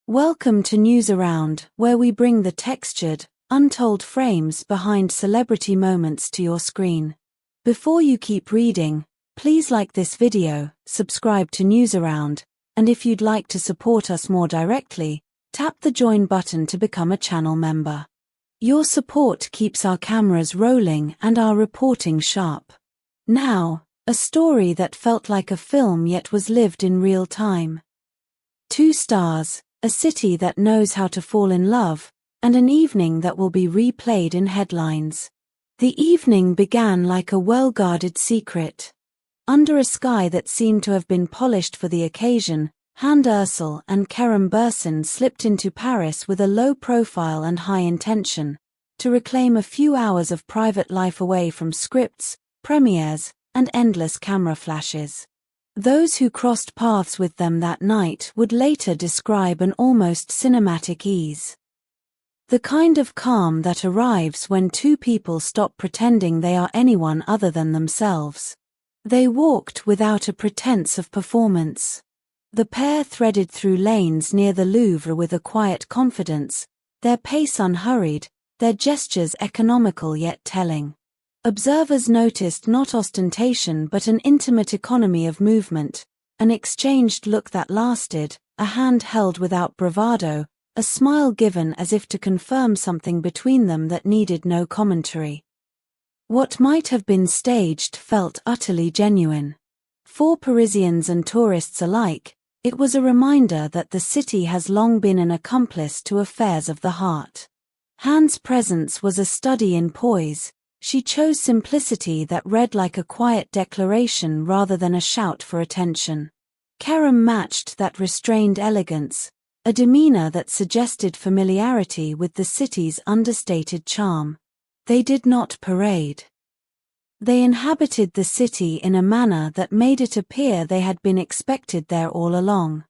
Welcome to News Around, where we bring the textured, untold frames behind celebrity moments to your screen. Before you keep reading, please like this video, subscribe to News Around, and if you'd like to support us more directly, tap the join button to become a channel member. Your support keeps our cameras rolling and our reporting sharp. Now, a story that felt like a film yet was lived in real time. 2 stars. A city that knows how to fall in love, and an evening that will be replayed in headlines. The evening began like a well-guarded secret. Under a sky that seemed to have been polished for the occasion, Hande Erçel and Kerem Bürsin slipped into Paris with a low profile and high intention, to reclaim a few hours of private life away from scripts, premieres, and endless camera flashes. Those who crossed paths with them that night would later describe an almost cinematic ease. The kind of calm that arrives when 2 people stop pretending they are anyone other than themselves. They walked without a pretense of performance. The pair threaded through lanes near the Louvre with a quiet confidence, their pace unhurried, their gestures economical yet telling. Observers noticed not ostentation but an intimate economy of movement, an exchanged look that lasted, a hand held without bravado, a smile given as if to confirm something between them that needed no commentary. What might have been staged felt utterly genuine. For Parisians and tourists alike, it was a reminder that the city has long been an accomplice to affairs of the heart. Hande's presence was a study in poise. She chose simplicity that read like a quiet declaration rather than a shout for attention. Kerem matched that restrained elegance, a demeanor that suggested familiarity with the city's understated charm. They did not parade. They inhabited the city in a manner that made it appear they had been expected there all along.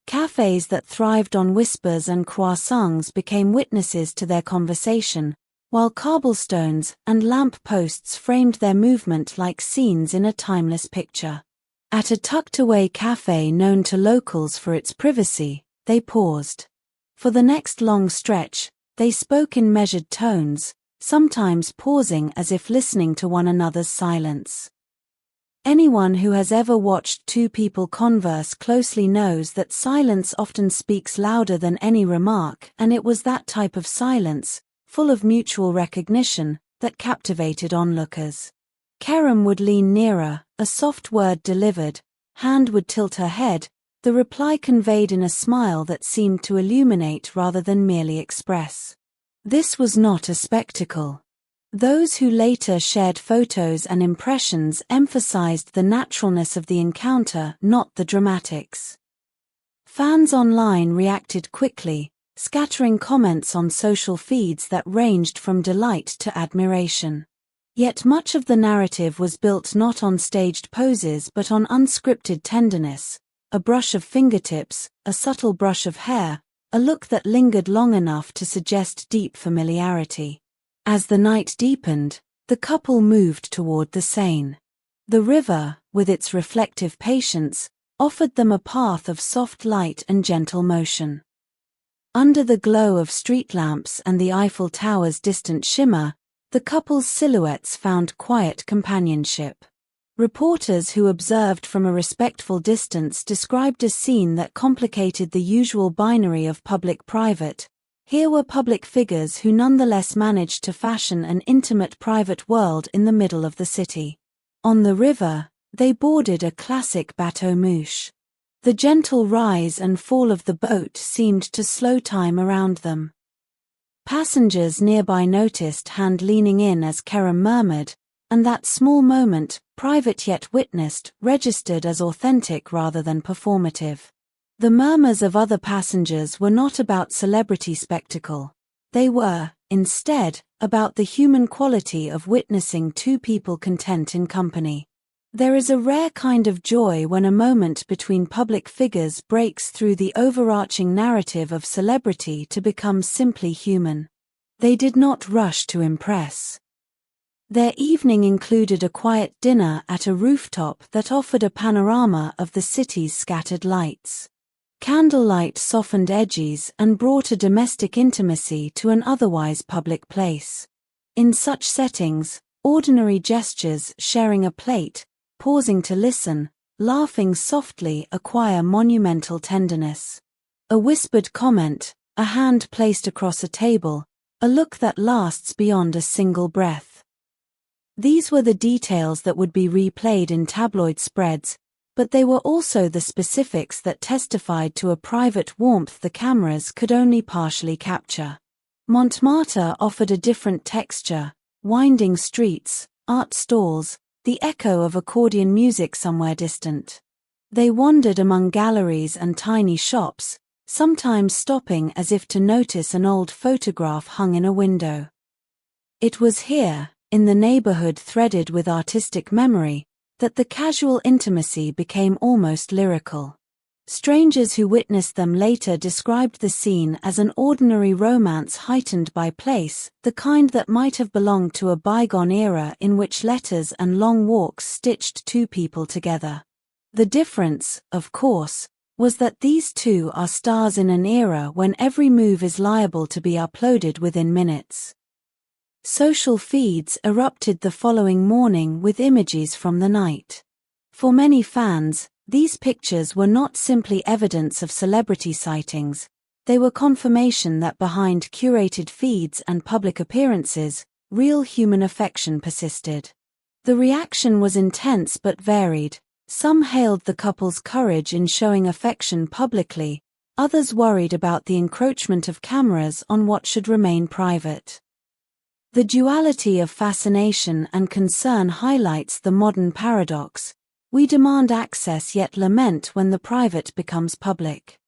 Cafes that thrived on whispers and croissants became witnesses to their conversation, while cobblestones and lamp posts framed their movement like scenes in a timeless picture. At a tucked-away cafe known to locals for its privacy, they paused. For the next long stretch, they spoke in measured tones, sometimes pausing as if listening to one another's silence. Anyone who has ever watched 2 people converse closely knows that silence often speaks louder than any remark, and it was that type of silence, full of mutual recognition, that captivated onlookers. Kerem would lean nearer, a soft word delivered, Hande would tilt her head, the reply conveyed in a smile that seemed to illuminate rather than merely express. This was not a spectacle. Those who later shared photos and impressions emphasized the naturalness of the encounter, not the dramatics. Fans online reacted quickly, scattering comments on social feeds that ranged from delight to admiration. Yet much of the narrative was built not on staged poses but on unscripted tenderness, a brush of fingertips, a subtle brush of hair, a look that lingered long enough to suggest deep familiarity. As the night deepened, the couple moved toward the Seine. The river, with its reflective patience, offered them a path of soft light and gentle motion. Under the glow of street lamps and the Eiffel Tower's distant shimmer, the couple's silhouettes found quiet companionship. Reporters who observed from a respectful distance described a scene that complicated the usual binary of public-private. Here were public figures who nonetheless managed to fashion an intimate private world in the middle of the city. On the river, they boarded a classic bateau mouche. The gentle rise and fall of the boat seemed to slow time around them. Passengers nearby noticed Hande leaning in as Kerem murmured, and that small moment, private yet witnessed, registered as authentic rather than performative. The murmurs of other passengers were not about celebrity spectacle. They were, instead, about the human quality of witnessing 2 people content in company. There is a rare kind of joy when a moment between public figures breaks through the overarching narrative of celebrity to become simply human. They did not rush to impress. Their evening included a quiet dinner at a rooftop that offered a panorama of the city's scattered lights. Candlelight softened edges and brought a domestic intimacy to an otherwise public place. In such settings, ordinary gestures, sharing a plate, pausing to listen, laughing softly, acquire monumental tenderness. A whispered comment, a hand placed across a table, a look that lasts beyond a single breath. These were the details that would be replayed in tabloid spreads, but they were also the specifics that testified to a private warmth the cameras could only partially capture. Montmartre offered a different texture: winding streets, art stalls, the echo of accordion music somewhere distant. They wandered among galleries and tiny shops, sometimes stopping as if to notice an old photograph hung in a window. It was here, in the neighborhood threaded with artistic memory, that the casual intimacy became almost lyrical. Strangers who witnessed them later described the scene as an ordinary romance heightened by place, the kind that might have belonged to a bygone era in which letters and long walks stitched two people together. The difference, of course, was that these two are stars in an era when every move is liable to be uploaded within minutes. Social feeds erupted the following morning with images from the night. For many fans, these pictures were not simply evidence of celebrity sightings, they were confirmation that behind curated feeds and public appearances, real human affection persisted. The reaction was intense but varied. Some hailed the couple's courage in showing affection publicly, others worried about the encroachment of cameras on what should remain private. The duality of fascination and concern highlights the modern paradox: we demand access yet lament when the private becomes public.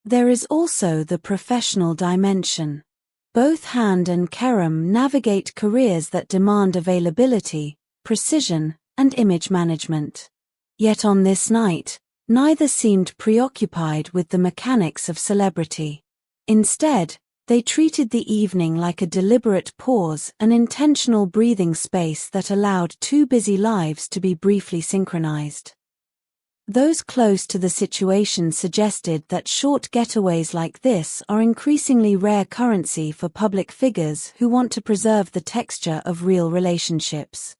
There is also the professional dimension. Both Hande and Kerem navigate careers that demand availability, precision, and image management. Yet on this night, neither seemed preoccupied with the mechanics of celebrity. Instead, they treated the evening like a deliberate pause, an intentional breathing space that allowed two busy lives to be briefly synchronized. Those close to the situation suggested that short getaways like this are increasingly rare currency for public figures who want to preserve the texture of real relationships.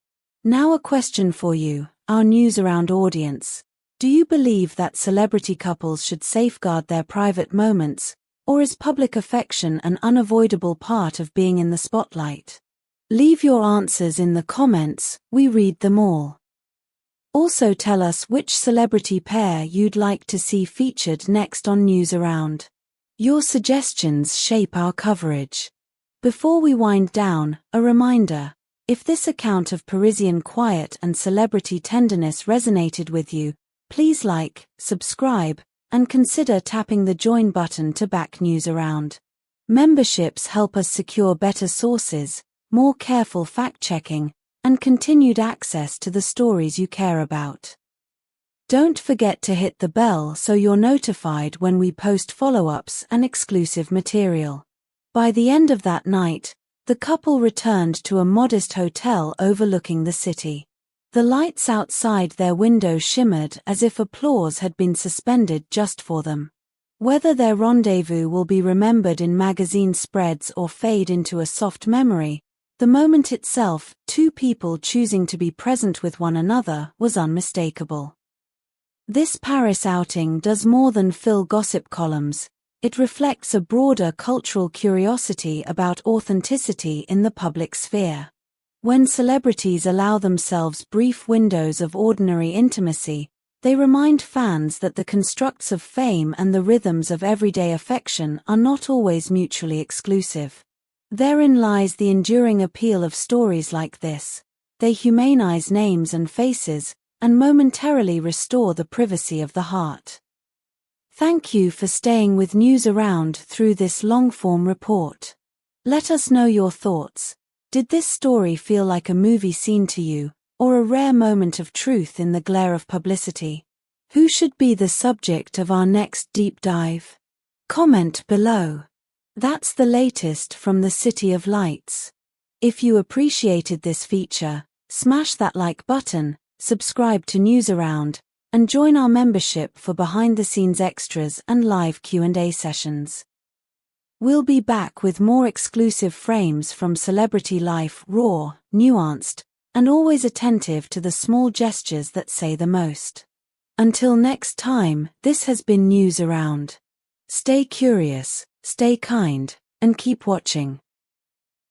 Now a question for you, our Newsaround audience. Do you believe that celebrity couples should safeguard their private moments, or is public affection an unavoidable part of being in the spotlight? Leave your answers in the comments, we read them all. Also tell us which celebrity pair you'd like to see featured next on Newsaround. Your suggestions shape our coverage. Before we wind down, a reminder: if this account of Parisian quiet and celebrity tenderness resonated with you, please like, subscribe, and consider tapping the join button to back Newsaround. Memberships help us secure better sources, more careful fact-checking, and continued access to the stories you care about. Don't forget to hit the bell so you're notified when we post follow-ups and exclusive material. By the end of that night, the couple returned to a modest hotel overlooking the city. The lights outside their window shimmered as if applause had been suspended just for them. Whether their rendezvous will be remembered in magazine spreads or fade into a soft memory, the moment itself, two people choosing to be present with one another, was unmistakable. This Paris outing does more than fill gossip columns. It reflects a broader cultural curiosity about authenticity in the public sphere. When celebrities allow themselves brief windows of ordinary intimacy, they remind fans that the constructs of fame and the rhythms of everyday affection are not always mutually exclusive. Therein lies the enduring appeal of stories like this. They humanize names and faces, and momentarily restore the privacy of the heart. Thank you for staying with Newsaround through this long-form report. Let us know your thoughts. Did this story feel like a movie scene to you, or a rare moment of truth in the glare of publicity? Who should be the subject of our next deep dive? Comment below. That's the latest from the City of Lights. If you appreciated this feature, smash that like button, subscribe to Newsaround, and join our membership for behind-the-scenes extras and live Q&A sessions. We'll be back with more exclusive frames from celebrity life, raw, nuanced, and always attentive to the small gestures that say the most. Until next time, this has been News Around. Stay curious, stay kind, and keep watching.